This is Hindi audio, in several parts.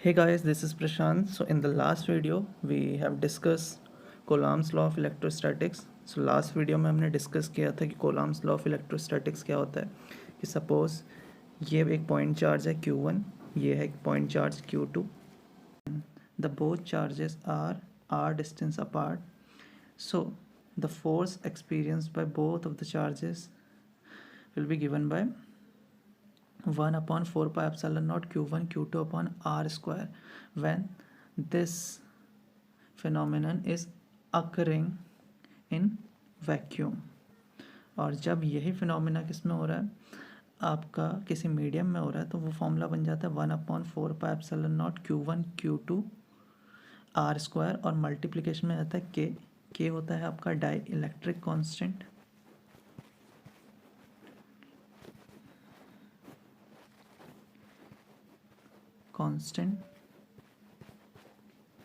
Hey guys, this is Prashant. So in the last video we have discussed Coulomb's law of electrostatics. So last video में हमने डिस्कस किया था कि Coulomb's law of electrostatics क्या होता है कि सपोज ये एक पॉइंट चार्ज है Q1, ये है एक point charge Q2. The both charges are r distance apart. So the force experienced by both of the charges will be given by 1 upon 4 pi epsilon naught q1 q2 upon r square when this phenomenon is occurring in vacuum. और जब यही फिनोमिना किस में हो रहा है, आपका किसी मीडियम में हो रहा है, तो वो फॉर्मूला बन जाता है 1/4 q1 q2 r स्क्वायर और मल्टीप्लिकेशन में आता है k होता है आपका डाई इलेक्ट्रिक कॉन्स्टेंट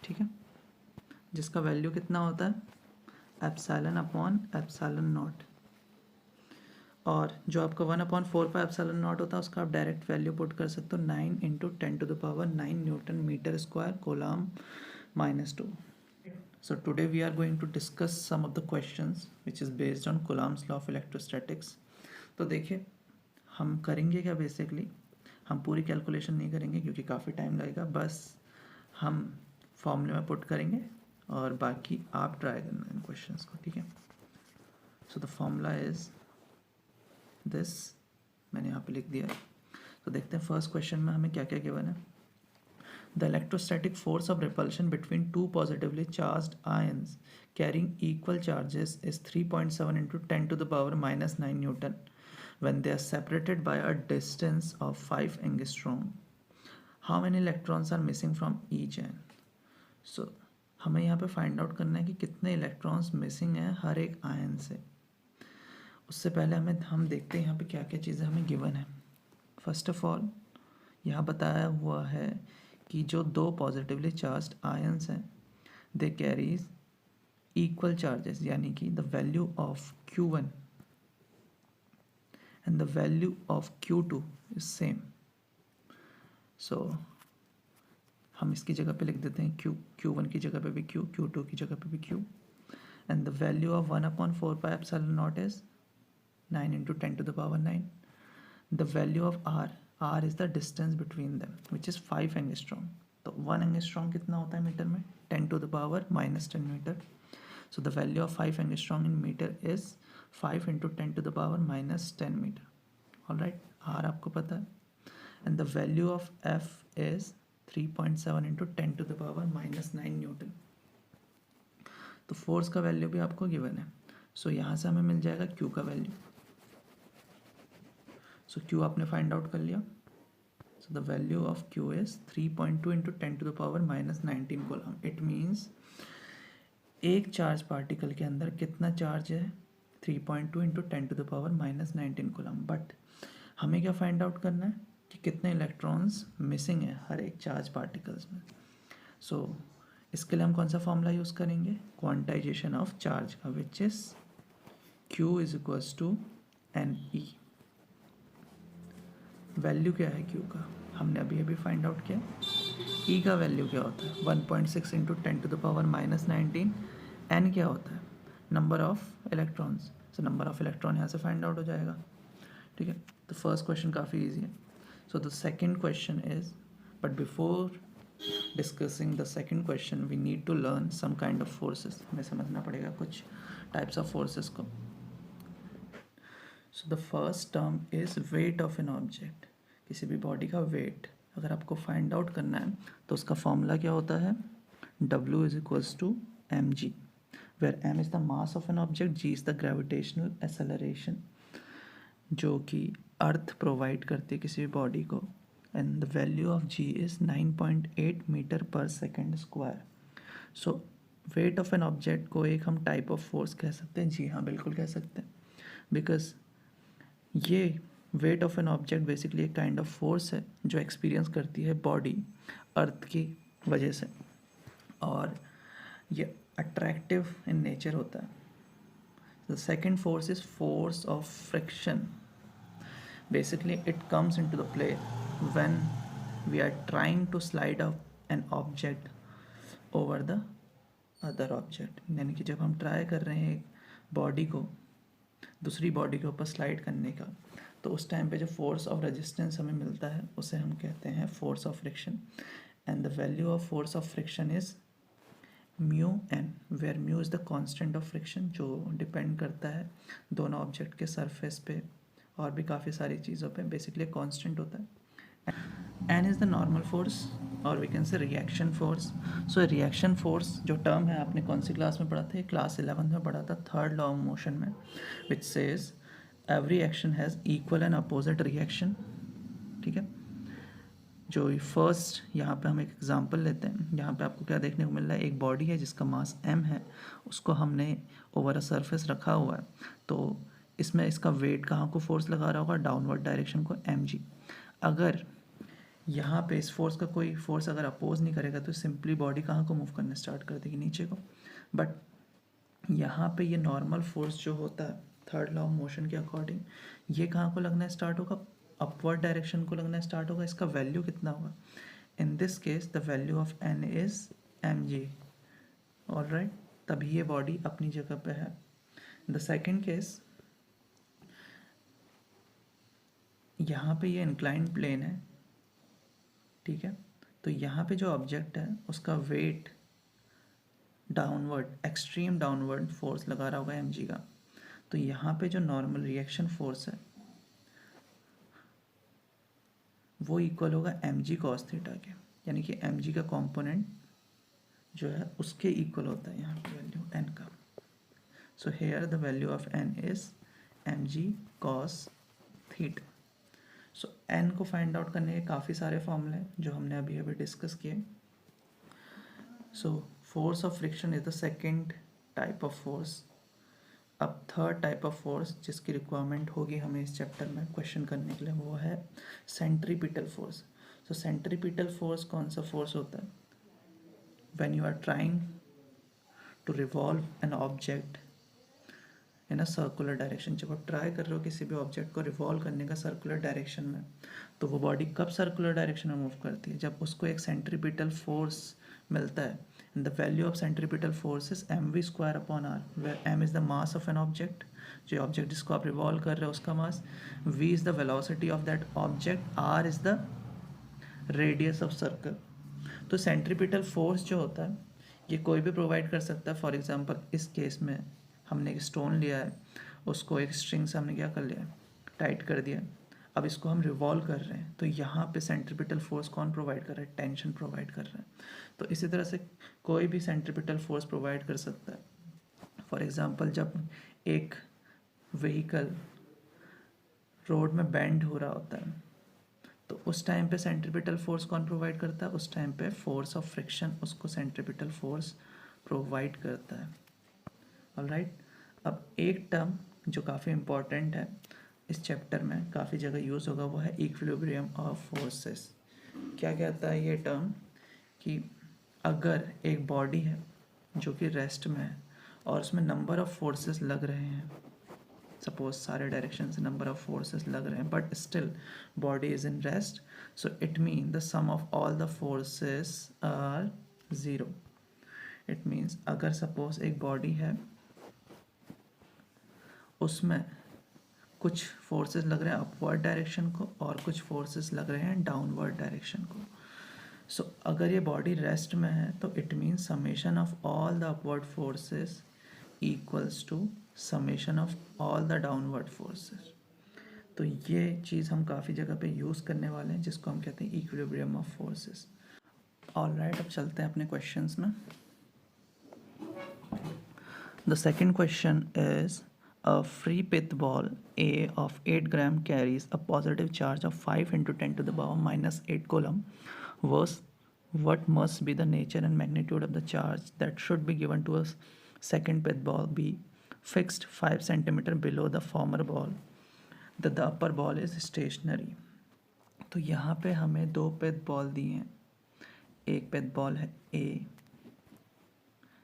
ठीक है, जिसका वैल्यू कितना होता है एप्सिलॉन अपॉन एप्सिलॉन नॉट. और जो आपका 1/4 पाई एप्सिलॉन नॉट होता है उसका आप डायरेक्ट वैल्यू पुट कर सकते हो 9 × 10⁹ newton metre square coulomb -2. So today we are going to discuss some of the questions which is based on Coulomb's law of electrostatics. तो देखिए हम करेंगे क्या, बेसिकली हम पूरी कैलकुलेशन नहीं करेंगे क्योंकि काफ़ी टाइम लगेगा, बस हम फॉर्मूले में पुट करेंगे और बाकी आप ट्राई करना इन क्वेश्चंस को, ठीक है. So the formula is this, मैंने यहाँ पे लिख दिया. तो देखते हैं फर्स्ट क्वेश्चन में हमें क्या क्या गिवन है. The electrostatic force of repulsion between two positively charged ions carrying equal charges is 3.7 × 10⁻⁻9 Newton when they are separated by a distance of 5 angstrom. How many electrons are missing from each ion? So हमें यहाँ पे फाइंड आउट करना है कि कितने इलेक्ट्रॉन्स मिसिंग हैं हर एक आयन से. उससे पहले हम देखते हैं यहाँ पे क्या क्या चीज़ें हमें गिवन है. फर्स्ट ऑफ ऑल यहाँ बताया हुआ है कि जो दो पॉजिटिवली चार्ज्ड आयंस हैं दे कैरीज इक्वल चार्जेस, यानी कि the value of Q1 and the value of Q2 is same. So हम इसकी जगह पे लिख देते हैं Q1 की जगह पे भी Q, Q2 की जगह पे भी Q, and the value of 1/4 pi epsilon not is 9 × 10⁹. The value of r is the distance between them which is 5 angstrom. तो 1 angstrom कितना होता है मीटर में, 10⁻⁻10 metre. So the value of 5 angstrom in meter is 5 × 10⁻⁻10 metre. Alright, r आपको पता है, and the value of f is 3.7 × 10⁻⁻9 Newton. तो फोर्स का वैल्यू भी आपको गिवन है. सो यहाँ से हमें मिल जाएगा q का वैल्यू. सो Q आपने फाइंड आउट कर लिया. So the value of Q is 3.2 × 10⁻⁻19 coulomb. It means एक चार्ज पार्टिकल के अंदर कितना चार्ज है, 3.2 × 10⁻⁻19 कूलम. बट हमें क्या फाइंड आउट करना है कि कितने इलेक्ट्रॉन्स मिसिंग है हर एक चार्ज पार्टिकल्स में. सो इसके लिए हम कौन सा फॉर्मूला यूज़ करेंगे, क्वांटाइजेशन ऑफ चार्ज का, which is Q = NE. Value क्या है Q का, हमने अभी फाइंड आउट किया. E का वैल्यू क्या होता है, 1.6 × 10⁻⁻19. N क्या होता है, number of electrons. So number of electron यहाँ से फाइंड आउट हो जाएगा, ठीक है. तो फर्स्ट क्वेश्चन काफ़ी ईजी है. So the second question is, but before discussing the second question we need to learn some kind of forces. हमें समझना पड़ेगा कुछ टाइप्स ऑफ फोर्सेस को. So the first term is weight of an object. किसी भी बॉडी का वेट अगर आपको फाइंड आउट करना है तो उसका फॉर्मूला क्या होता है, W = mg, where m is the mass of an object, g is the gravitational acceleration जो कि अर्थ प्रोवाइड करती है किसी भी बॉडी को, and the value of g is 9.8 metre per second square. So wait of an object को एक हम टाइप ऑफ फोर्स कह सकते हैं. जी हाँ, बिल्कुल कह सकते हैं, बिकॉज ये wait of an object basically एक काइंड ऑफ फोर्स है जो एक्सपीरियंस करती है बॉडी अर्थ की वजह से, और ये अट्रैक्टिव इन नेचर होता है. The second force is force of friction. Basically it comes into the play when we are trying to slide a an object over the other object, यानी कि जब हम ट्राई कर रहे हैं एक बॉडी को दूसरी बॉडी के ऊपर स्लाइड करने का, तो उस टाइम पे जो फोर्स ऑफ रेजिस्टेंस हमें मिलता है उसे हम कहते हैं force of friction. And the value of force of friction is mu N, where mu is the constant of friction, जो डिपेंड करता है दोनों ऑब्जेक्ट के सरफेस पे और भी काफ़ी सारी चीज़ों पे, बेसिकली कांस्टेंट होता है। N is the normal force और we can say reaction force. So reaction force जो टर्म है आपने कौन सी क्लास में पढ़ा था? क्लास 11 में पढ़ा था, थर्ड लॉ ऑफ मोशन में, which says every action has equal and opposite reaction. ठीक है, जो फर्स्ट यहाँ पे हम एक एग्जांपल लेते हैं। यहाँ पे आपको क्या देखने को मिल रहा है? एक बॉडी है जिसका मास m है, उसको हमने ओवर अ सरफेस रखा हुआ है, तो इसमें इसका वेट कहाँ को फोर्स लगा रहा होगा? डाउनवर्ड डायरेक्शन को, mg। अगर यहाँ पे इस फोर्स का कोई फोर्स अगर अपोज नहीं करेगा तो सिंपली बॉडी कहाँ को मूव करने स्टार्ट कर देगी? नीचे को। बट यहाँ पे ये नॉर्मल फोर्स जो होता है थर्ड लॉ ऑफ मोशन के अकॉर्डिंग, ये कहाँ को लगना स्टार्ट होगा? अपवर्ड डायरेक्शन को लगना स्टार्ट होगा। इसका वैल्यू कितना होगा? In this case the value of n is mg। Alright, तभी ये बॉडी अपनी जगह पे है। द सेकेंड केस, यहाँ पे ये इंक्लाइंड प्लेन है, ठीक है, तो यहाँ पे जो ऑब्जेक्ट है उसका weight downward, extreme downward force लगा रहा होगा mg का, तो यहाँ पे जो नॉर्मल रिएक्शन फोर्स है वो इक्वल होगा mg cos थीटा के, यानी कि mg का कंपोनेंट जो है उसके इक्वल होता है यहाँ पे वैल्यू n का। So here the value of n is mg cos theta. So n को फाइंड आउट करने के काफ़ी सारे फॉर्मूले हैं जो हमने अभी अभी डिस्कस किए। So force of friction is the second type of force. अब थर्ड टाइप ऑफ फोर्स जिसकी रिक्वायरमेंट होगी हमें इस चैप्टर में क्वेश्चन करने के लिए, वो है centripetal force. So centripetal force कौन सा फोर्स होता है? When you are trying to revolve an object in a circular direction, जब आप ट्राई कर रहे हो किसी भी ऑब्जेक्ट को रिवॉल्व करने का सर्कुलर डायरेक्शन में, तो वो बॉडी कब सर्कुलर डायरेक्शन में मूव करती है? जब उसको एक सेंट्रीपिटल फोर्स मिलता है। And the value of centripetal force is mv square upon r, where m is the mass of an object, जो ऑब्जेक्ट जिसको आप रिवॉल्व कर रहे हो उसका मास, v is the velocity of that object, r is the radius of circle। तो सेंट्रीपिटल फोर्स जो होता है ये कोई भी प्रोवाइड कर सकता है। फॉर एग्जांपल इस केस में हमने एक स्टोन लिया है, उसको एक स्ट्रिंग से हमने क्या कर लिया? टाइट कर दिया। अब इसको हम रिवॉल्व कर रहे हैं, तो यहाँ पे सेंट्रीपिटल फोर्स कौन प्रोवाइड कर रहा है? टेंशन प्रोवाइड कर रहा है। तो इसी तरह से कोई भी सेंट्रीपिटल फोर्स प्रोवाइड कर सकता है। फॉर एग्जांपल जब एक व्हीकल रोड में बेंड हो रहा होता है, तो उस टाइम पे सेंट्रीपिटल फोर्स कौन प्रोवाइड करता है? उस टाइम पे फोर्स ऑफ फ्रिक्शन उसको सेंट्रीपिटल फोर्स प्रोवाइड करता है। ऑलराइट, अब एक टर्म जो काफ़ी इम्पॉर्टेंट है इस चैप्टर में, काफ़ी जगह यूज़ होगा, वो है इक्विलिब्रियम ऑफ फोर्सेस। क्या कहता है ये टर्म? कि अगर एक बॉडी है जो कि रेस्ट में है और उसमें नंबर ऑफ फोर्सेस लग रहे हैं, सपोज सारे डायरेक्शन से नंबर ऑफ फोर्सेस लग रहे हैं, but still body is in rest, so it mean the sum of all the forces are zero. It means अगर सपोज एक बॉडी है उसमें कुछ फोर्सेस लग रहे हैं अपवर्ड डायरेक्शन को और कुछ फोर्सेस लग रहे हैं डाउनवर्ड डायरेक्शन को। सो अगर ये बॉडी रेस्ट में है तो it means summation of all the upward forces equals to summation of all the downward forces. तो ये चीज़ हम काफ़ी जगह पे यूज़ करने वाले हैं, जिसको हम कहते हैं इक्विलिब्रियम ऑफ फोर्सेस। ऑलराइट, अब चलते हैं अपने क्वेश्चंस में। The second question is a free pith ball A of 8 gram carries a positive charge of 5 into 10 to the power minus 8 coulomb. What must be the nature and magnitude of the charge that should be given to a second pith ball B fixed 5 centimeter below the former ball, that the upper ball is stationary? तो यहाँ पे हमें दो pith ball दी हैं, एक pith ball है A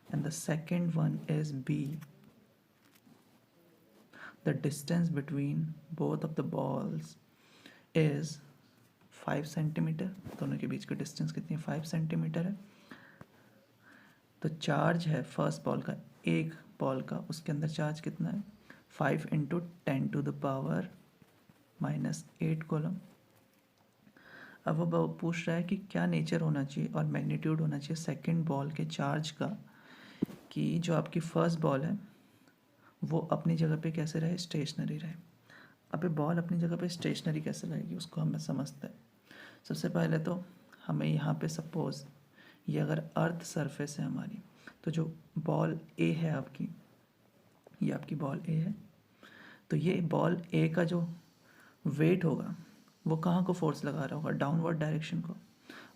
and the second one is B. The distance between both of the balls is 5 centimetre, दोनों के बीच की डिस्टेंस कितनी है 5 सेंटीमीटर है। तो चार्ज है फर्स्ट बॉल का, एक बॉल का, उसके अंदर चार्ज कितना है 5 इंटू 10⁻⁻8 कूलम। अब वो पूछ रहा है कि क्या नेचर होना चाहिए और मैग्नीट्यूड होना चाहिए सेकंड बॉल के चार्ज का, कि जो आपकी फर्स्ट बॉल है वो अपनी जगह पे कैसे रहे, स्टेशनरी रहे। अबे बॉल अपनी जगह पे स्टेशनरी कैसे रहेगी उसको हमें समझते हैं। सबसे पहले तो हमें यहाँ पे सपोज ये अगर अर्थ सरफेस है हमारी, तो जो बॉल ए है आपकी, ये आपकी बॉल ए है, तो ये बॉल ए का जो वेट होगा वो कहाँ को फोर्स लगा रहा होगा, डाउनवर्ड डायरेक्शन को,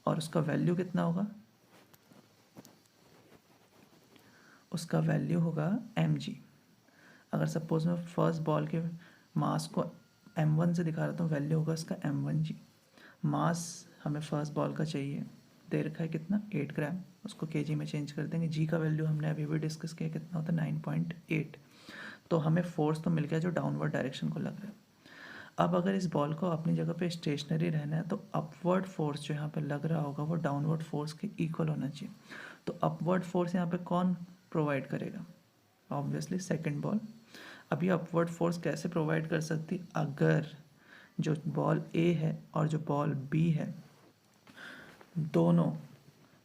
और उसका वैल्यू कितना होगा, उसका वैल्यू होगा mg। अगर सपोज मैं फर्स्ट बॉल के मास को m1 से दिखा रहा हूँ, वैल्यू होगा इसका m1g। मास हमें फर्स्ट बॉल का चाहिए, दे रखा है कितना 8 ग्राम, उसको kg में चेंज कर देंगे। g का वैल्यू हमने अभी भी डिस्कस किया कितना होता है 9.8। तो हमें फोर्स तो मिल गया जो डाउनवर्ड डायरेक्शन को लग रहा है। अब अगर इस बॉल को अपनी जगह पे स्टेशनरी रहना है तो अपवर्ड फोर्स जो यहाँ पे लग रहा होगा वो डाउनवर्ड फोर्स के इक्वल होना चाहिए। तो अपवर्ड फोर्स यहाँ पे कौन प्रोवाइड करेगा, ऑब्वियसली सेकंड बॉल। अब ये अपवर्ड फोर्स कैसे प्रोवाइड कर सकती, अगर जो बॉल ए है और जो बॉल बी है दोनों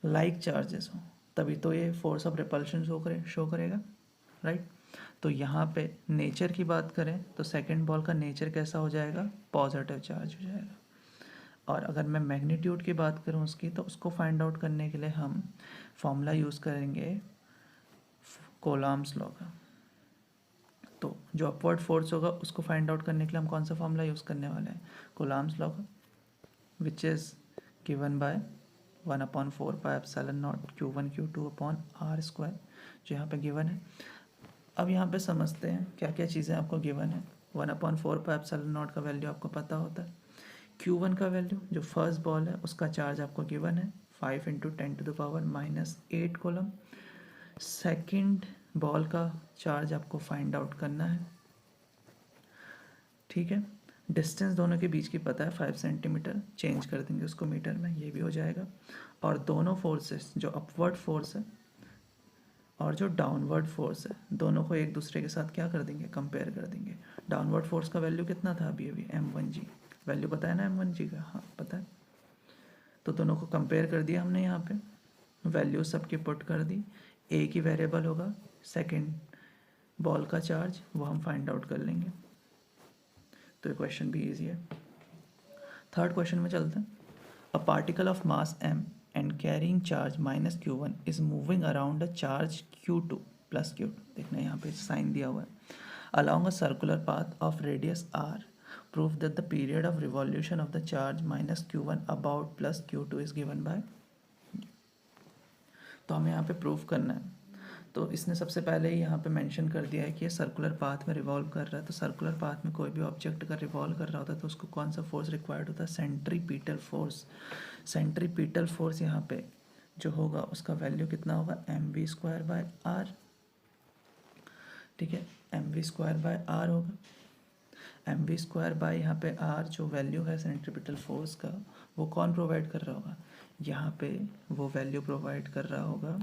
लाइक चार्जेस हो, तभी तो ये फोर्स ऑफ रिपल्शन शो करेगा, राइट। तो यहाँ पे नेचर की बात करें तो सेकंड बॉल का नेचर कैसा हो जाएगा, पॉजिटिव चार्ज हो जाएगा। और अगर मैं मैग्नीट्यूड की बात करूँ उसकी, तो उसको फाइंड आउट करने के लिए हम फॉर्मूला यूज़ करेंगे कोलॉम्स लॉ का। तो जो अपवर्ड फोर्स होगा उसको फाइंड आउट करने के लिए हम कौन सा फॉर्मूला यूज़ करने वाले हैं, कोलॉम्स लॉ का, which is given by 1/4 pi epsilon not Q1 Q2 upon R square, जो यहाँ पे गिवन है। अब यहाँ पे समझते हैं क्या क्या चीज़ें आपको गिवन है। 1/4 पाई एप्सिलॉन नॉट का वैल्यू आपको पता होता है। Q1 का वैल्यू जो फर्स्ट बॉल है उसका चार्ज आपको गिवन है 5 इंटू 10⁻⁻8 कूलम। सेकंड बॉल का चार्ज आपको फाइंड आउट करना है, ठीक है। डिस्टेंस दोनों के बीच की पता है 5 सेंटीमीटर, चेंज कर देंगे उसको मीटर में, ये भी हो जाएगा। और दोनों फोर्सेस, जो अपवर्ड फोर्स है और जो डाउनवर्ड फोर्स है, दोनों को एक दूसरे के साथ क्या कर देंगे, कंपेयर कर देंगे। डाउनवर्ड फोर्स का वैल्यू कितना था अभी m1g, वैल्यू पता है ना m1g का, हाँ पता है। तो दोनों को कंपेयर कर दिया हमने, यहाँ पे वैल्यू सबकी पुट कर दी। ए की वेरिएबल होगा सेकंड बॉल का चार्ज, वो हम फाइंड आउट कर लेंगे। तो ये क्वेश्चन भी ईजी है। थर्ड क्वेश्चन में चलते हैं। A particle of mass m and carrying charge -q1 is moving around a charge q2 plus q2, देखना यहाँ पे साइन दिया हुआ है, along a circular path of radius r, prove that the period of revolution of the charge -q1 about plus q2 is given by। तो हमें यहाँ पे प्रूफ करना है। तो इसने सबसे पहले ही यहाँ पे मेंशन कर दिया है कि ये सर्कुलर पाथ में रिवॉल्व कर रहा है। तो सर्कुलर पाथ में कोई भी ऑब्जेक्ट अगर रिवॉल्व कर रहा होता है तो उसको कौन सा फोर्स रिक्वायर्ड होता है, सेंट्रीपिटल फोर्स। सेंट्रीपिटल फोर्स यहाँ पे जो होगा उसका वैल्यू कितना होगा mv²/r, ठीक है, mv²/r होगा। mv² यहाँ पे r जो वैल्यू है सेंट्रीपिटल फोर्स का, वो कौन प्रोवाइड कर रहा होगा, यहाँ पे वो वैल्यू प्रोवाइड कर रहा होगा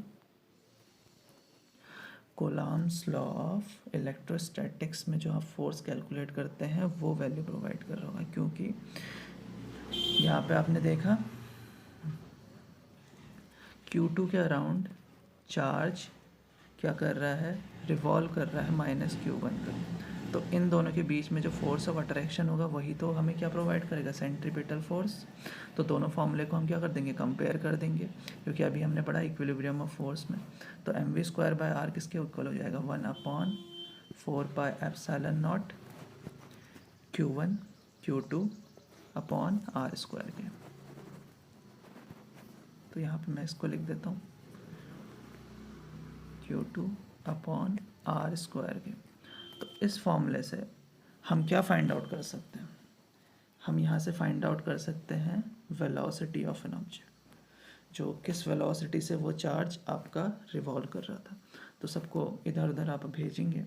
कोलॉम्स लॉ ऑफ इलेक्ट्रोस्टैटिक्स में जो आप फोर्स कैलकुलेट करते हैं वो वैल्यू प्रोवाइड कर रहा होगा। क्योंकि यहाँ पे आपने देखा Q2 के अराउंड चार्ज क्या कर रहा है, रिवॉल्व कर रहा है -q1 का। तो इन दोनों के बीच में जो फोर्स ऑफ अट्रैक्शन होगा वही तो हमें क्या प्रोवाइड करेगा, सेंट्रीपिटल फोर्स। तो दोनों फॉर्मूले को हम क्या कर देंगे, कंपेयर कर देंगे, क्योंकि अभी हमने पढ़ा इक्विलिब्रियम ऑफ फोर्स में। तो mv²/r किसके इक्वल हो जाएगा, 1/4 pi epsilon not q1 q2 upon r square के। तो यहाँ पे मैं इसको लिख देता हूँ q2 अपॉन r स्क्वायर के। तो इस फॉर्मूले से हम क्या फाइंड आउट कर सकते हैं, हम यहाँ से फाइंड आउट कर सकते हैं वेलोसिटी ऑफ एन ऑब्जेक्ट, जो किस वेलोसिटी से वो चार्ज आपका रिवॉल्व कर रहा था। तो सबको इधर उधर आप भेजेंगे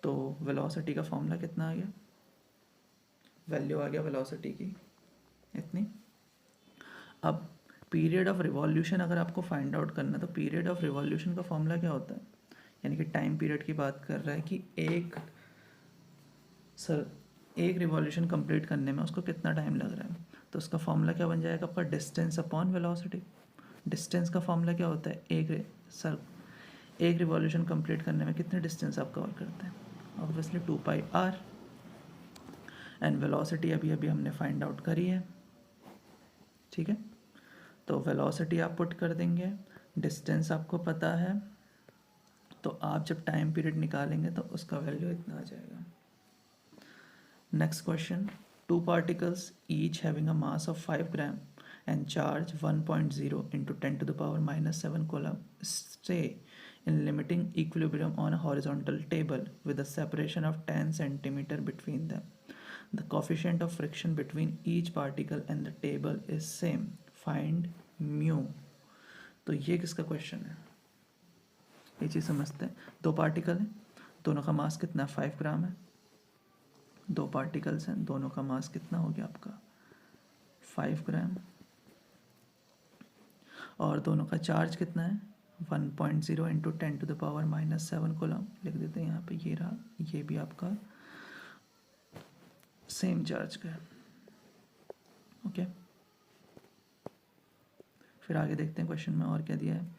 तो वेलोसिटी का फॉर्मूला कितना आ गया, वैल्यू आ गया वेलोसिटी की इतनी। अब पीरियड ऑफ रिवॉल्यूशन अगर आपको फाइंड आउट करना है तो पीरियड ऑफ रिवॉल्यूशन का फॉर्मूला क्या होता है, यानी कि टाइम पीरियड की बात कर रहा है कि एक रिवॉल्यूशन कंप्लीट करने में उसको कितना टाइम लग रहा है। तो उसका फॉर्मूला क्या बन जाएगा आपका, डिस्टेंस अपॉन वेलोसिटी। डिस्टेंस का फॉर्मूला क्या होता है, एक रिवॉल्यूशन कंप्लीट करने में कितने डिस्टेंस आप कवर करते हैं, ऑब्वियसली 2πr। एंड वेलोसिटी अभी अभी हमने फाइंड आउट करी है, ठीक है। तो वेलोसिटी आप पुट कर देंगे, डिस्टेंस आपको पता है, तो आप जब टाइम पीरियड निकालेंगे तो उसका वैल्यू इतना आ जाएगा। Next question, two particles each having a mass of 5 gram and charge 1.0 into 10 to the power minus 7 coulomb stay in limiting equilibrium on a horizontal table with a separation of 10 centimeter between them. The coefficient of friction between each particle and the table is same. Find mu. तो ये किसका क्वेश्चन है, ये चीज़ समझते हैं। दो पार्टिकल हैं, दोनों का मास कितना है, 5 ग्राम है। दो पार्टिकल्स हैं, दोनों का मास कितना हो गया आपका 5 ग्राम, और दोनों का चार्ज कितना है 1.0 into 10 to the power minus 7 coulomb लिख देते हैं यहाँ पे। ये रहा, ये भी आपका सेम चार्ज का है, ओके। फिर आगे देखते हैं क्वेश्चन में और क्या दिया है।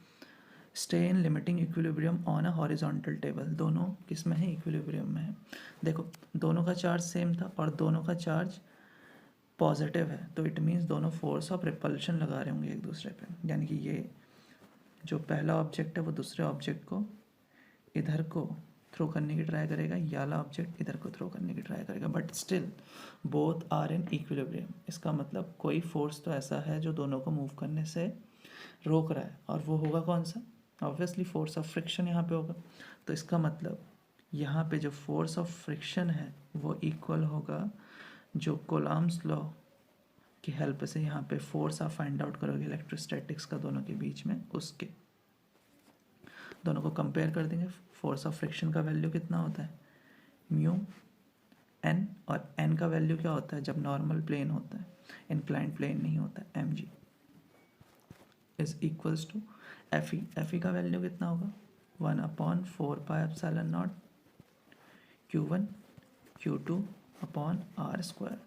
Stay in limiting equilibrium on a horizontal table, दोनों किस में है, इक्विलिब्रियम में है। देखो दोनों का चार्ज सेम था और दोनों का चार्ज पॉजिटिव है, तो इट मीन्स दोनों फोर्स ऑफ रिपल्शन लगा रहे होंगे एक दूसरे पे, यानी कि ये जो पहला ऑब्जेक्ट है वो दूसरे ऑब्जेक्ट को इधर को थ्रो करने की ट्राई करेगा, ये वाला ऑब्जेक्ट इधर को थ्रो करने की ट्राई करेगा, but still both are in equilibrium. इसका मतलब कोई फोर्स तो ऐसा है जो दोनों को मूव करने से रोक रहा है, और वो होगा कौन सा, ऑब्वियसली फोर्स ऑफ फ्रिक्शन यहाँ पे होगा। तो इसका मतलब यहाँ पे जो फोर्स ऑफ फ्रिक्शन है वो इक्वल होगा जो कोलम्स लॉ की हेल्प से यहाँ पे फोर्स आप फाइंड आउट करोगे इलेक्ट्रोस्टैटिक्स का दोनों के बीच में, उसके दोनों को कंपेयर कर देंगे। फोर्स ऑफ फ्रिक्शन का वैल्यू कितना होता है, म्यू एन, और एन का वैल्यू क्या होता है जब नॉर्मल प्लेन होता है, इंक्लाइंड प्लेन नहीं होता है, m g is equals to F E. F E का वैल्यू कितना होगा 1/4πε0 Q1 Q2 upon are square.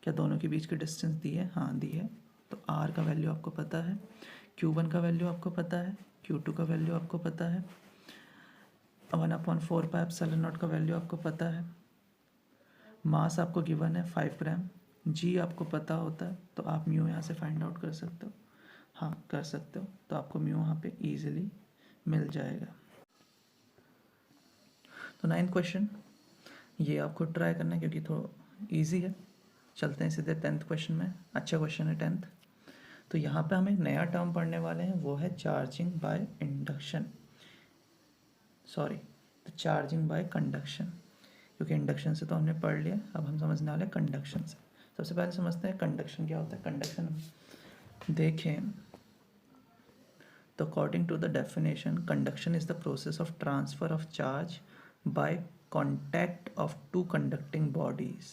क्या दोनों के बीच की डिस्टेंस दी है, हाँ दी है, तो आर का वैल्यू आपको पता है, Q1 का वैल्यू आपको पता है, Q2 का वैल्यू आपको पता है, 1/4πε0 का वैल्यू आपको पता है, मास आपको गिवन है 5 ग्राम, जी आपको पता होता है, तो आप म्यू यहाँ से फाइंड आउट कर सकते हो, हाँ कर सकते हो, तो आपको म्यू यहाँ पे इजीली मिल जाएगा। तो 9th क्वेश्चन ये आपको ट्राई करना है क्योंकि थोड़ा इजी है। चलते हैं सीधे 10th क्वेश्चन में, अच्छा क्वेश्चन है 10th। तो यहाँ पे हम एक नया टर्म पढ़ने वाले हैं, वो है चार्जिंग बाय इंडक्शन, सॉरी तो चार्जिंग बाय कंडक्शन, क्योंकि इंडक्शन से तो हमने पढ़ लिया, अब हम समझने वाले हैं कंडक्शन से। सबसे पहले समझते हैं कंडक्शन क्या होता है। कंडक्शन देखें तो according to the definition, conduction is the process of transfer of charge by contact of two conducting bodies.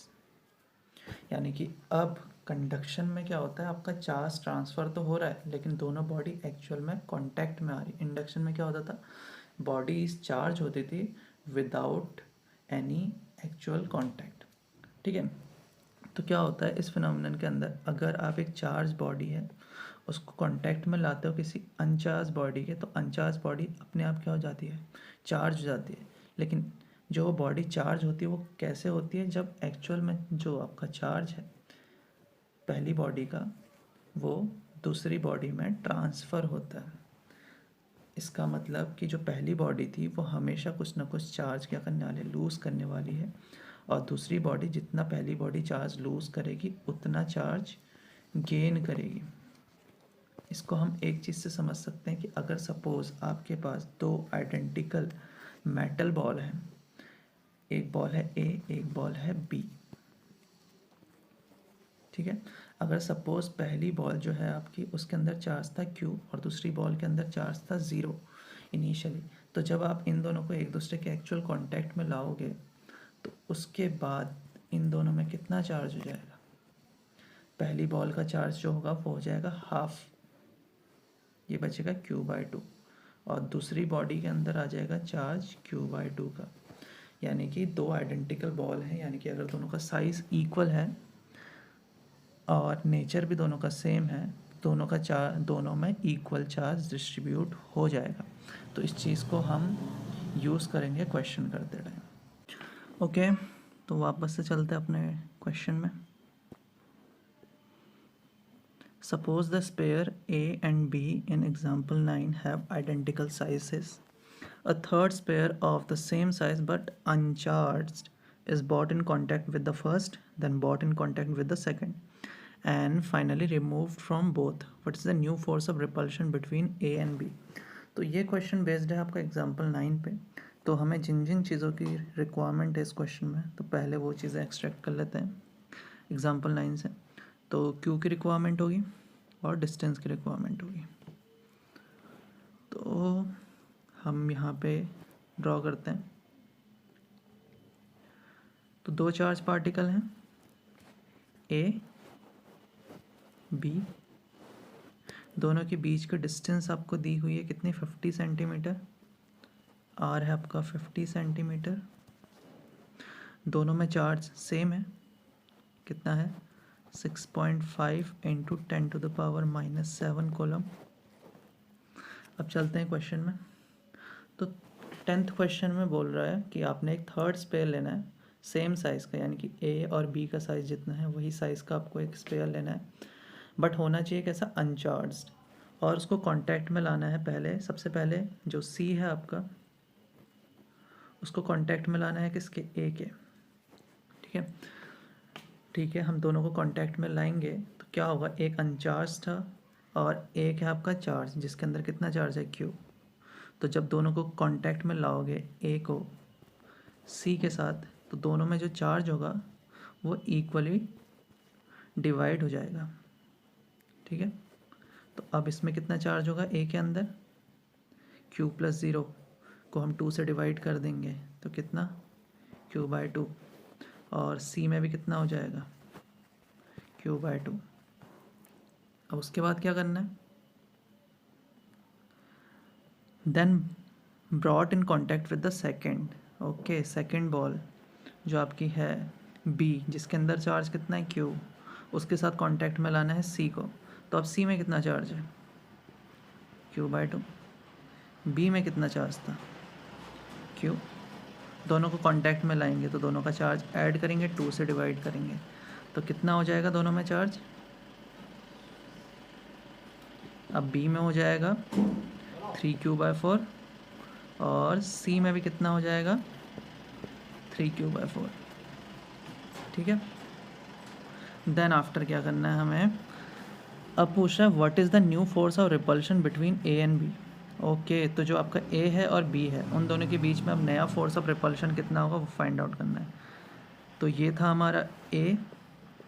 यानी कि अब कंडक्शन में क्या होता है, आपका चार्ज ट्रांसफ़र तो हो रहा है लेकिन दोनों बॉडी एक्चुअल में कांटेक्ट में आ रही। इंडक्शन में क्या होता था, बॉडी चार्ज होती थी विदाउट एनी एक्चुअल कांटेक्ट, ठीक है। तो क्या होता है इस फिनोमेनन के अंदर, अगर आप एक चार्ज बॉडी है उसको कांटेक्ट में लाते हो किसी अनचार्ज बॉडी के, तो अनचार्ज बॉडी अपने आप क्या हो जाती है, चार्ज हो जाती है। लेकिन जो बॉडी चार्ज होती है वो कैसे होती है, जब एक्चुअल में जो आपका चार्ज है पहली बॉडी का वो दूसरी बॉडी में ट्रांसफ़र होता है। इसका मतलब कि जो पहली बॉडी थी वो हमेशा कुछ ना कुछ चार्ज क्या करने वाली, लूज़ करने वाली है, और दूसरी बॉडी जितना पहली बॉडी चार्ज लूज़ करेगी उतना चार्ज गेन करेगी। इसको हम एक चीज़ से समझ सकते हैं कि अगर सपोज़ आपके पास दो आइडेंटिकल मेटल बॉल हैं, एक बॉल है ए एक बॉल है बी, ठीक है। अगर सपोज़ पहली बॉल जो है आपकी उसके अंदर चार्ज था Q और दूसरी बॉल के अंदर चार्ज था 0 इनिशियली, तो जब आप इन दोनों को एक दूसरे के एक्चुअल कांटेक्ट में लाओगे तो उसके बाद इन दोनों में कितना चार्ज हो जाएगा, पहली बॉल का चार्ज जो होगा वो हो जाएगा हाफ, ये बचेगा Q/2, और दूसरी बॉडी के अंदर आ जाएगा चार्ज Q/2 का। यानी कि दो आइडेंटिकल बॉल हैं, यानी कि अगर दोनों का साइज़ इक्वल है और नेचर भी दोनों का सेम है, दोनों में इक्वल चार्ज डिस्ट्रीब्यूट हो जाएगा। तो इस चीज़ को हम यूज़ करेंगे क्वेश्चन करते टाइम। ओके, तो वापस से चलते हैं अपने क्वेश्चन में। Suppose the pair A and B in example 9 have identical sizes. A third pair of the same size but uncharged is brought in contact with the first, then brought in contact with the second, and finally removed from both. What is the new force of repulsion between A and B? तो ये क्वेश्चन बेस्ड है आपका एग्जाम्पल 9 पे। तो हमें जिन जिन चीज़ों की रिक्वायरमेंट है इस क्वेश्चन में, तो पहले वो चीज़ें एक्सट्रैक्ट कर लेते हैं एग्जाम्पल 9 से। तो क्यू की रिक्वायरमेंट होगी और डिस्टेंस की रिक्वायरमेंट होगी। तो हम यहाँ पे ड्रॉ करते हैं। तो दो चार्ज पार्टिकल हैं ए बी, दोनों के बीच का डिस्टेंस आपको दी हुई है कितनी, 50 सेंटीमीटर। आर है आपका 50 सेंटीमीटर। दोनों में चार्ज सेम है, कितना है 6.5 इंटू 10⁻⁻7 कूलम। अब चलते हैं क्वेश्चन में। तो 10th क्वेश्चन में बोल रहा है कि आपने एक थर्ड स्पेयर लेना है सेम साइज़ का, यानी कि ए और बी का साइज़ जितना है वही साइज़ का आपको एक स्पेयर लेना है, बट होना चाहिए कैसा, अनचार्ज्ड, और उसको कांटेक्ट में लाना है। पहले सबसे पहले जो सी है आपका, उसको कांटेक्ट में लाना है किसके, ए के। ठीक है, ठीक है, हम दोनों को कांटेक्ट में लाएंगे तो क्या होगा, एक अनचार्ज था और एक है आपका चार्ज जिसके अंदर कितना चार्ज है, क्यू। तो जब दोनों को कांटेक्ट में लाओगे ए को सी के साथ, तो दोनों में जो चार्ज होगा वो इक्वली डिवाइड हो जाएगा। ठीक है, तो अब इसमें कितना चार्ज होगा ए के अंदर, Q+0 को हम 2 से डिवाइड कर देंगे तो कितना, Q/2, और सी में भी कितना हो जाएगा, Q/2। अब उसके बाद क्या करना है, then brought in contact with the second. Okay, second ball जो आपकी है बी, जिसके अंदर चार्ज कितना है, Q, उसके साथ कांटेक्ट में लाना है सी को। तो अब सी में कितना चार्ज है, Q/2। बी में कितना चार्ज था, Q। दोनों को कांटेक्ट में लाएंगे तो दोनों का चार्ज ऐड करेंगे, 2 से डिवाइड करेंगे तो कितना हो जाएगा दोनों में चार्ज। अब बी में हो जाएगा 3Q/4 और सी में भी कितना हो जाएगा, 3Q/4। ठीक है, देन आफ्टर क्या करना है हमें, अब पूछ रहा है what is the new force of repulsion between A and B. Okay, तो जो आपका ए है और बी है उन दोनों के बीच में अब नया फोर्स ऑफ रिपल्शन कितना होगा वो फाइंड आउट करना है। तो ये था हमारा ए,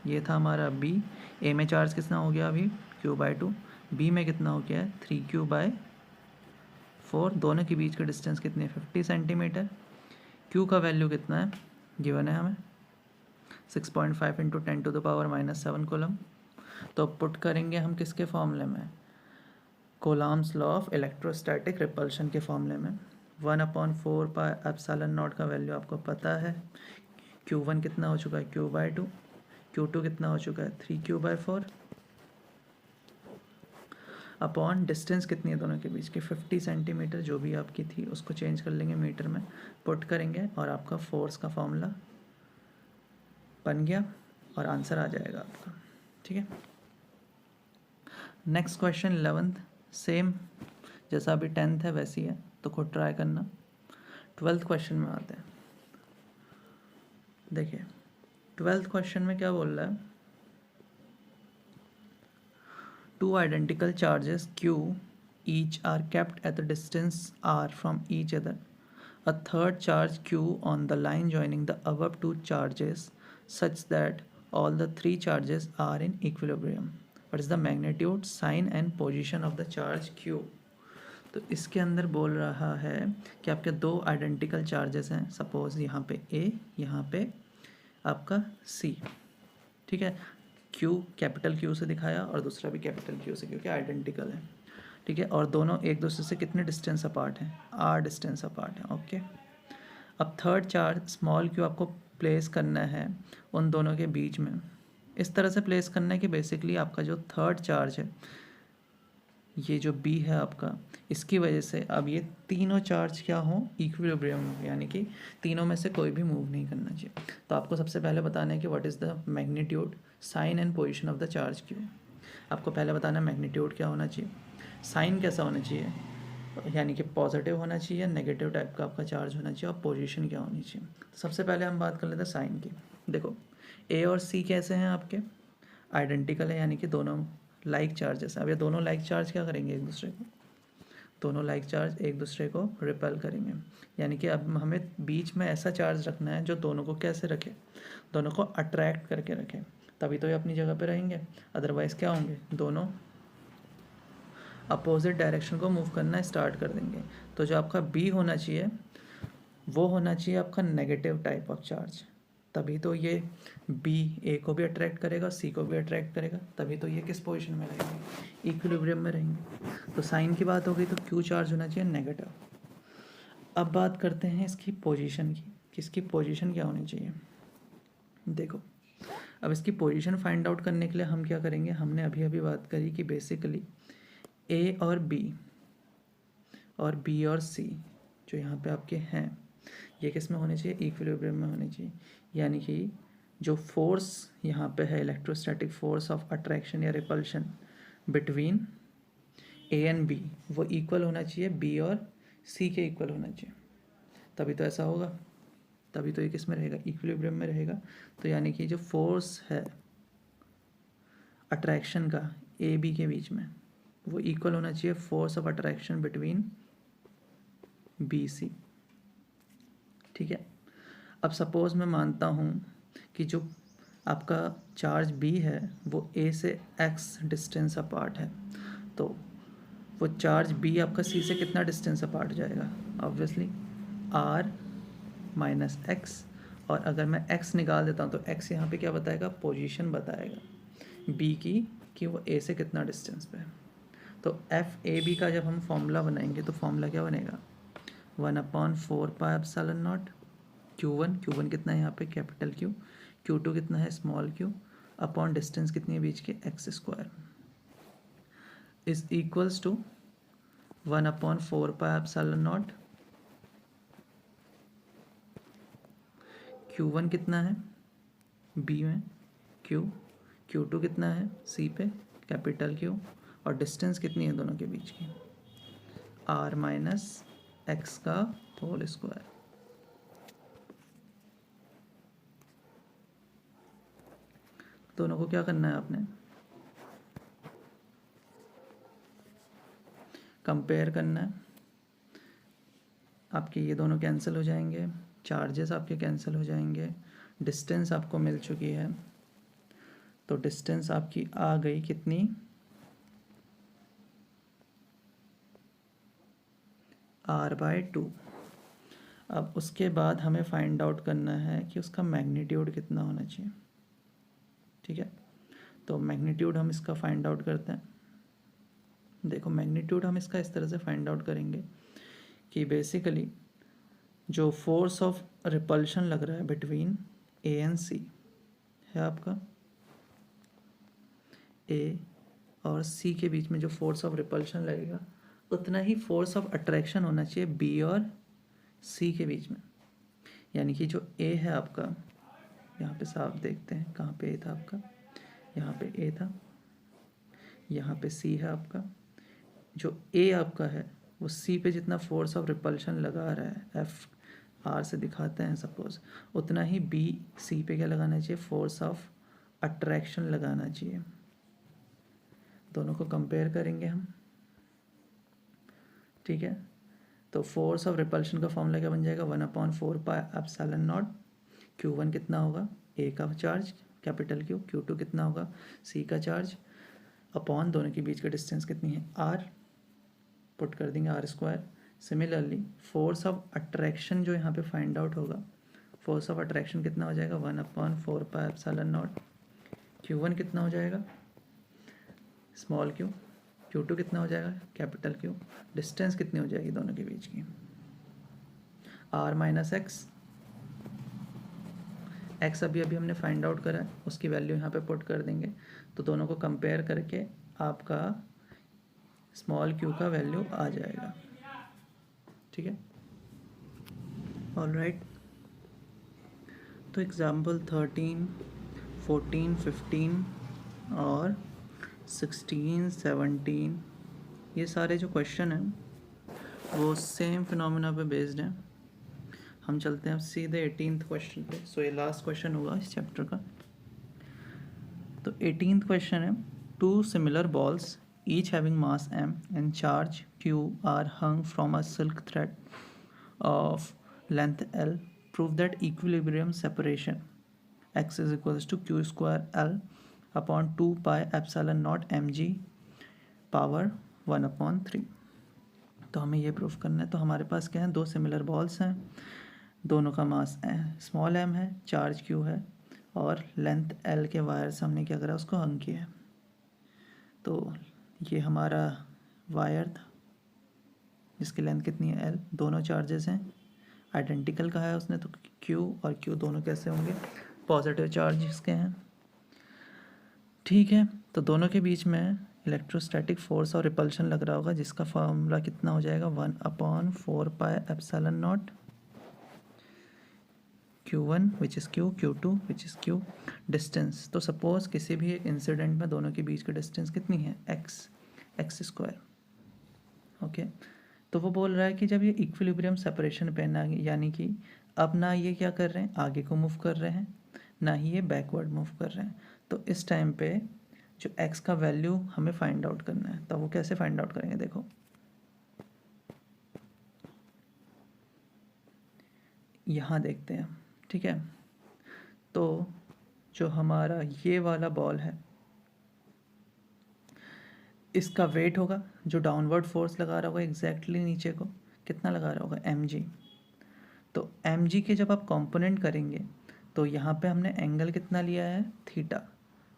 ये था हमारा बी। ए में चार्ज कितना हो गया अभी, Q/2, बी में कितना हो गया है 3Q/4। दोनों के बीच का डिस्टेंस कितनी है, 50 सेंटीमीटर। Q का वैल्यू कितना है गिवन है हमें, 6.5 इंटू 10⁻⁻7 कूलम। तो पुट करेंगे हम किसके फॉर्मूले में, कोलॉम्स लॉ ऑफ इलेक्ट्रोस्टैटिक रिपल्शन के फॉर्मूले में। 1/4πε0 का वैल्यू आपको पता है। Q1 कितना हो चुका है, Q/2। Q2 कितना हो चुका है, 3Q/4 अपॉन डिस्टेंस कितनी है दोनों के बीच की, 50 सेंटीमीटर जो भी आपकी थी उसको चेंज कर लेंगे मीटर में, पुट करेंगे और आपका फोर्स का फॉर्मूला बन गया और आंसर आ जाएगा आपका। ठीक है, नेक्स्ट क्वेश्चन 11th, सेम जैसा अभी 10th है वैसी है, तो खुद ट्राई करना। 12th क्वेश्चन में आते हैं। देखिए 12th क्वेश्चन में क्या बोल रहा है, two identical charges Q each are kept at a distance r from each other. A third charge Q on the line joining the above two charges such that all the three charges are in equilibrium. What is the magnitude, sign and position of the charge Q? तो इसके अंदर बोल रहा है कि आपके दो आइडेंटिकल चार्जेस हैं, सपोज यहाँ पे A, यहाँ पे आपका C। ठीक है, क्यू कैपिटल क्यू से दिखाया और दूसरा भी कैपिटल क्यू से, क्योंकि आइडेंटिकल है, ठीक है। और दोनों एक दूसरे से कितने डिस्टेंस अपार्ट हैं, आर डिस्टेंस अपार्ट है, ओके। अब थर्ड चार्ज स्मॉल क्यू आपको प्लेस करना है उन दोनों के बीच में, इस तरह से प्लेस करना है कि बेसिकली आपका जो थर्ड चार्ज है, ये जो बी है आपका, इसकी वजह से अब ये तीनों चार्ज क्या हो, इक्विलिब्रियम में, यानी कि तीनों में से कोई भी मूव नहीं करना चाहिए। तो आपको सबसे पहले बताना है कि what is the magnitude, sign and position of the charge Q. आपको पहले बताना है मैग्नीट्यूड क्या होना चाहिए, साइन कैसा होना चाहिए, यानी कि पॉजिटिव होना चाहिए, नेगेटिव टाइप का आपका चार्ज होना चाहिए, और पोजीशन क्या होनी चाहिए। तो सबसे पहले हम बात कर लेते हैं साइन की। देखो ए और सी कैसे हैं आपके, आइडेंटिकल है, यानी कि दोनों लाइक चार्जेस। अब ये दोनों लाइक चार्ज क्या करेंगे, एक दूसरे को, दोनों लाइक चार्ज एक दूसरे को रिपेल करेंगे, यानी कि अब हमें बीच में ऐसा चार्ज रखना है जो दोनों को कैसे रखे, दोनों को अट्रैक्ट करके रखे, तभी तो ये अपनी जगह पे रहेंगे, अदरवाइज़ क्या होंगे, दोनों अपोजिट डायरेक्शन को मूव करना स्टार्ट कर देंगे। तो जो आपका बी होना चाहिए वो होना चाहिए आपका नेगेटिव टाइप ऑफ चार्ज, तभी तो ये बी ए को भी अट्रैक्ट करेगा, सी को भी अट्रैक्ट करेगा, तभी तो ये किस पोजीशन में रहेंगे, इक्विलिब्रियम में रहेंगे। तो साइन की बात हो गई, तो क्यू चार्ज होना चाहिए नेगेटिव। अब बात करते हैं इसकी पोजीशन की, किसकी पोजीशन क्या होनी चाहिए। देखो अब इसकी पोजीशन फाइंड आउट करने के लिए हम क्या करेंगे, हमने अभी अभी बात करी कि बेसिकली ए और बी और सी जो यहाँ पे आपके हैं, ये किस में होने चाहिए, इक्विलिब्रियम में होने चाहिए, यानी कि जो फोर्स यहाँ पे है, इलेक्ट्रोस्टैटिक फोर्स ऑफ अट्रैक्शन या repulsion between A and B, वो इक्वल होना चाहिए बी और सी के इक्वल होना चाहिए, तभी तो ऐसा होगा, तभी तो ये किस में रहेगा, इक्विलिब्रियम में रहेगा। तो यानी कि जो फोर्स है अट्रैक्शन का ए बी के बीच में, वो इक्वल होना चाहिए force of attraction between B C, ठीक है। अब सपोज़ मैं मानता हूँ कि जो आपका चार्ज बी है वो ए से एक्स डिस्टेंस अपार्ट है, तो वो चार्ज बी आपका सी से कितना डिस्टेंस अपार्ट जाएगा, ऑब्वियसली आर माइनस एक्स, और अगर मैं एक्स निकाल देता हूँ तो एक्स यहाँ पे क्या बताएगा, पोजीशन बताएगा बी की, कि वो ए से कितना डिस्टेंस पे है। तो एफ ए बी का जब हम फॉर्मूला बनाएंगे तो फॉर्मूला क्या बनेगा, 1/4πε0 Q1 कितना है यहाँ पे, कैपिटल Q, Q2 कितना है, स्मॉल q, अपॉन डिस्टेंस कितनी है बीच के, x² is equals to 1/4πε0 Q1 कितना है B में, Q2 कितना है C पे, कैपिटल Q, और डिस्टेंस कितनी है दोनों के बीच की, R माइनस एक्स का होल स्क्वायर। दोनों को क्या करना है आपने, कंपेयर करना है। आपके ये दोनों कैंसिल हो जाएंगे, चार्जेस आपके कैंसिल हो जाएंगे, डिस्टेंस आपको मिल चुकी है, तो डिस्टेंस आपकी आ गई कितनी, R/2। अब उसके बाद हमें फाइंड आउट करना है कि उसका मैग्नीट्यूड कितना होना चाहिए, ठीक है। तो मैग्नीट्यूड हम इसका फाइंड आउट करते हैं। देखो मैग्नीट्यूड हम इसका इस तरह से फाइंड आउट करेंगे कि बेसिकली जो फोर्स ऑफ रिपल्शन लग रहा है बिटवीन ए एंड सी है आपका, ए और सी के बीच में जो फोर्स ऑफ रिपल्शन लगेगा, उतना ही फोर्स ऑफ अट्रैक्शन होना चाहिए बी और सी के बीच में। यानी कि जो ए है आपका, यहाँ पे साफ देखते हैं कहाँ पे ए था आपका, यहाँ पे ए था, यहाँ पे सी है आपका। जो ए आपका है वो सी पे जितना फोर्स ऑफ रिपल्शन लगा रहा है, एफ आर से दिखाते हैं सपोज, उतना ही बी सी पे क्या लगाना चाहिए, फोर्स ऑफ अट्रैक्शन लगाना चाहिए। दोनों को कंपेयर करेंगे हम, ठीक है। तो फोर्स ऑफ रिपल्शन का फॉर्मूला क्या बन जाएगा, 1/4πε0 Q1 कितना होगा, ए का चार्ज कैपिटल Q, Q2 कितना होगा, सी का चार्ज, अपॉन दोनों के बीच का डिस्टेंस कितनी है, आर, पुट कर देंगे R²। Similarly force of attraction जो यहाँ पे फाइंड आउट होगा, फोर्स ऑफ अट्रैक्शन कितना हो जाएगा, 1/4πε0 Q1 कितना हो जाएगा, स्मॉल q, Q2 कितना हो जाएगा, कैपिटल Q, डिस्टेंस कितनी हो जाएगी दोनों के बीच की, r माइनस एक्स, एक्स अभी अभी हमने फाइंड आउट करा है, उसकी वैल्यू यहाँ पे पुट कर देंगे, तो दोनों को कंपेयर करके आपका स्मॉल q का वैल्यू आ जाएगा। ठीक है, ऑल राइट। तो एग्जाम्पल 13, 14, 15 और 16, 17 ये सारे जो क्वेश्चन हैं वो सेम फिनोमेना पे बेस्ड हैं। हम चलते हैं अब सीधे 18th क्वेश्चन पे। सो ये लास्ट क्वेश्चन होगा इस चैप्टर का। तो 18th क्वेश्चन है, two similar balls each having mass m and charge q are hung from a silk thread of length l, prove that equilibrium separation x is equals to q square l upon 2 pi epsilon naught mg power 1/3। तो हमें ये प्रूफ करना है। तो हमारे पास क्या है, दो सिमिलर बॉल्स हैं, दोनों का मास स्मॉल m है, चार्ज q है और लेंथ l के वायर से हमने क्या करा, उसको हंग किया है। तो ये हमारा वायर था जिसकी लेंथ कितनी है l, दोनों चार्जेस हैं, आइडेंटिकल कहा है उसने, तो Q और Q दोनों कैसे होंगे, पॉजिटिव चार्ज इसके हैं। ठीक है, तो दोनों के बीच में इलेक्ट्रोस्टैटिक फोर्स और रिपल्शन लग रहा होगा, जिसका फॉर्मूला कितना हो जाएगा, 1/4 pi epsilon not Q1 which is Q, Q2 which is Q। Distance, तो सपोज किसी भी एक इंसिडेंट में दोनों के बीच की डिस्टेंस कितनी है, एक्स स्क्वायर। ओके, तो वो बोल रहा है कि जब ये इक्विलिब्रियम सेपरेशन पे ना, यानी कि अब ना ये क्या कर रहे हैं, आगे को मूव कर रहे हैं, ना ही ये बैकवर्ड मूव कर रहे हैं, तो इस टाइम पे जो x का वैल्यू हमें फाइंड आउट करना है, तो वो कैसे फाइंड आउट करेंगे, देखो यहाँ देखते हैं। ठीक है, तो जो हमारा ये वाला बॉल है इसका वेट होगा, जो डाउनवर्ड फोर्स लगा रहा होगा एग्जैक्टली नीचे को, कितना लगा रहा होगा, mg। तो mg के जब आप कंपोनेंट करेंगे तो यहाँ पे हमने एंगल कितना लिया है, थीटा,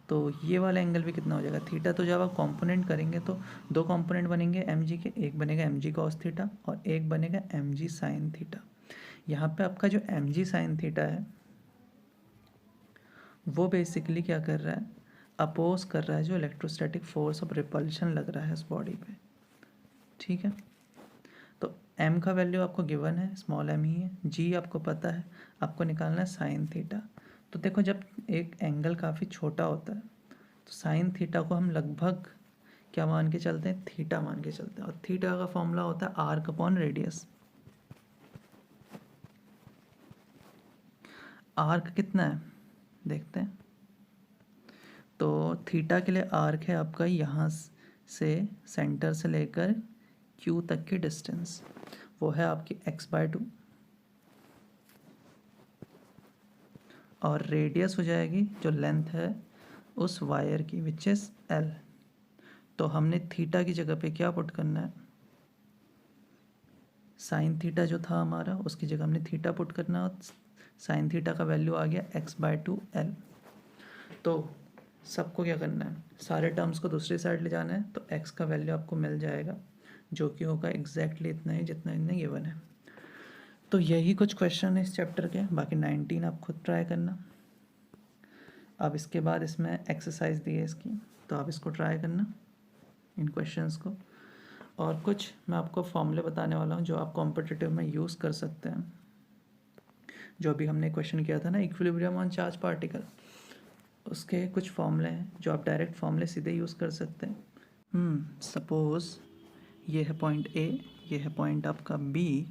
तो ये वाला एंगल भी कितना हो जाएगा, थीटा। तो जब आप कंपोनेंट करेंगे तो दो कंपोनेंट बनेंगे mg के, एक बनेगा mg कॉस थीटा और एक बनेगा mg साइन थीटा। यहाँ पे आपका जो mg साइन थीटा है वो बेसिकली क्या कर रहा है, अपोज कर रहा है जो इलेक्ट्रोस्टैटिक फोर्स ऑफ रिपल्शन लग रहा है इस बॉडी पे। ठीक है, तो m का वैल्यू आपको गिवन है, स्मॉल m ही है, g आपको पता है, आपको निकालना है साइन थीटा। तो देखो जब एक एंगल काफ़ी छोटा होता है तो साइन थीटा को हम लगभग क्या मान के चलते हैं, थीटा मान के चलते हैं, और थीटा का फॉर्मूला होता है आर्क अपॉन रेडियस। आर्क कितना है देखते हैं, तो थीटा के लिए आर्क है आपका यहाँ से सेंटर से लेकर Q तक की डिस्टेंस, वो है आपकी x/2 और रेडियस हो जाएगी जो लेंथ है उस वायर की विच इज़ L। तो हमने थीटा की जगह पे क्या पुट करना है, साइन थीटा जो था हमारा उसकी जगह हमने थीटा पुट करना है, और साइन थीटा का वैल्यू आ गया x/2 L। तो सबको क्या करना है, सारे टर्म्स को दूसरी साइड ले जाना है, तो x का वैल्यू आपको मिल जाएगा जो कि होगा एग्जैक्टली इतना ही जितना इन्हें गिवन है। तो यही कुछ क्वेश्चन है इस चैप्टर के, बाकी 19 आप खुद ट्राई करना। अब इसके बाद इसमें एक्सरसाइज दी है इसकी, तो आप इसको ट्राई करना इन क्वेश्चंस को, और कुछ मैं आपको फॉर्मूले बताने वाला हूँ जो आप कॉम्पिटिटिव में यूज़ कर सकते हैं। जो अभी हमने क्वेश्चन किया था ना, इक्विलिब्रियम ऑन चार्ज पार्टिकल, उसके कुछ फॉर्मूले हैं जो आप डायरेक्ट फॉर्मूले सीधे यूज़ कर सकते हैं। सपोज़ ये है पॉइंट A, ये है पॉइंट आपका B,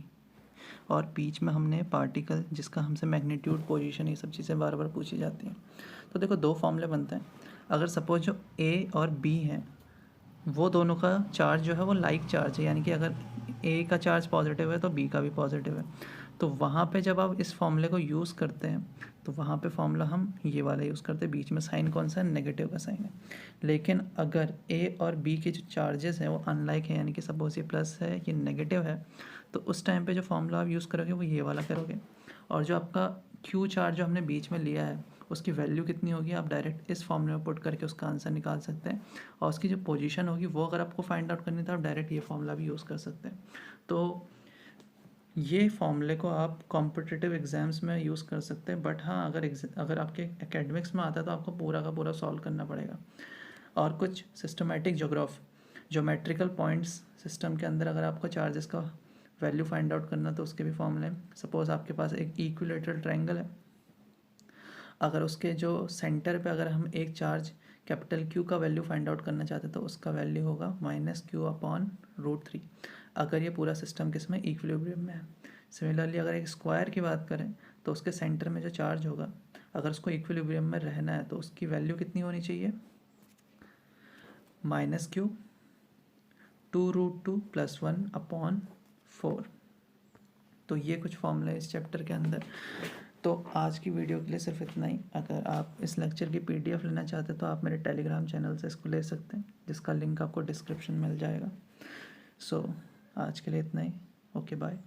और बीच में हमने पार्टिकल जिसका हमसे मैग्नीट्यूड, पोजीशन, ये सब चीज़ें बार बार पूछी जाती हैं। तो देखो दो फॉर्मूले बनते हैं। अगर सपोज जो A और B हैं वो दोनों का चार्ज जो है वो लाइक चार्ज है, यानी कि अगर A का चार्ज पॉजिटिव है तो B का भी पॉजिटिव है, तो वहाँ पे जब आप इस फॉर्मूले को यूज़ करते हैं तो वहाँ पे फॉर्मूला हम ये वाला यूज़ करते हैं, बीच में साइन कौन सा है, नेगेटिव का साइन है। लेकिन अगर A और B के जो चार्जेस हैं वो अनलाइक है, यानी कि सपोज ये प्लस है ये नेगेटिव है, तो उस टाइम पे जो फॉर्मूला आप यूज़ करोगे वो ये वाला करोगे, और जो आपका Q चार्ज जो हमने बीच में लिया है उसकी वैल्यू कितनी होगी आप डायरेक्ट इस फॉर्मूले में पुट करके उसका आंसर निकाल सकते हैं। और उसकी जो पोजीशन होगी वो अगर आपको फाइंड आउट करनी है तो आप डायरेक्ट ये फॉर्मूला भी यूज़ कर सकते हैं। तो ये फॉर्मूले को आप कॉम्पिटिटिव एग्ज़ाम्स में यूज़ कर सकते हैं, बट हाँ अगर आपके एकेडमिक्स में आता है तो आपको पूरा का पूरा सॉल्व करना पड़ेगा। और कुछ सिस्टमेटिक ज्योमेट्रिकल पॉइंट्स सिस्टम के अंदर अगर आपको चार्जेस का वैल्यू फाइंड आउट करना तो उसके भी फॉर्मूले हैं। सपोज़ आपके पास एक इक्विलेटरल ट्रायंगल है, अगर उसके जो सेंटर पे अगर हम एक चार्ज कैपिटल Q का वैल्यू फाइंड आउट करना चाहते हैं तो उसका वैल्यू होगा -Q/√3, अगर ये पूरा सिस्टम किसमें इक्विलिब्रियम में है। सिमिलरली अगर एक स्क्वायर की बात करें तो उसके सेंटर में जो चार्ज होगा अगर उसको इक्विलिब्रियम में रहना है तो उसकी वैल्यू कितनी होनी चाहिए, -Q 2√2 + 1/4। तो ये कुछ फॉर्मूला है इस चैप्टर के अंदर। तो आज की वीडियो के लिए सिर्फ इतना ही। अगर आप इस लेक्चर की PDF लेना चाहते हैं तो आप मेरे टेलीग्राम चैनल से इसको ले सकते हैं, जिसका लिंक आपको डिस्क्रिप्शन में मिल जाएगा। सो आज के लिए इतना ही। Okay bye.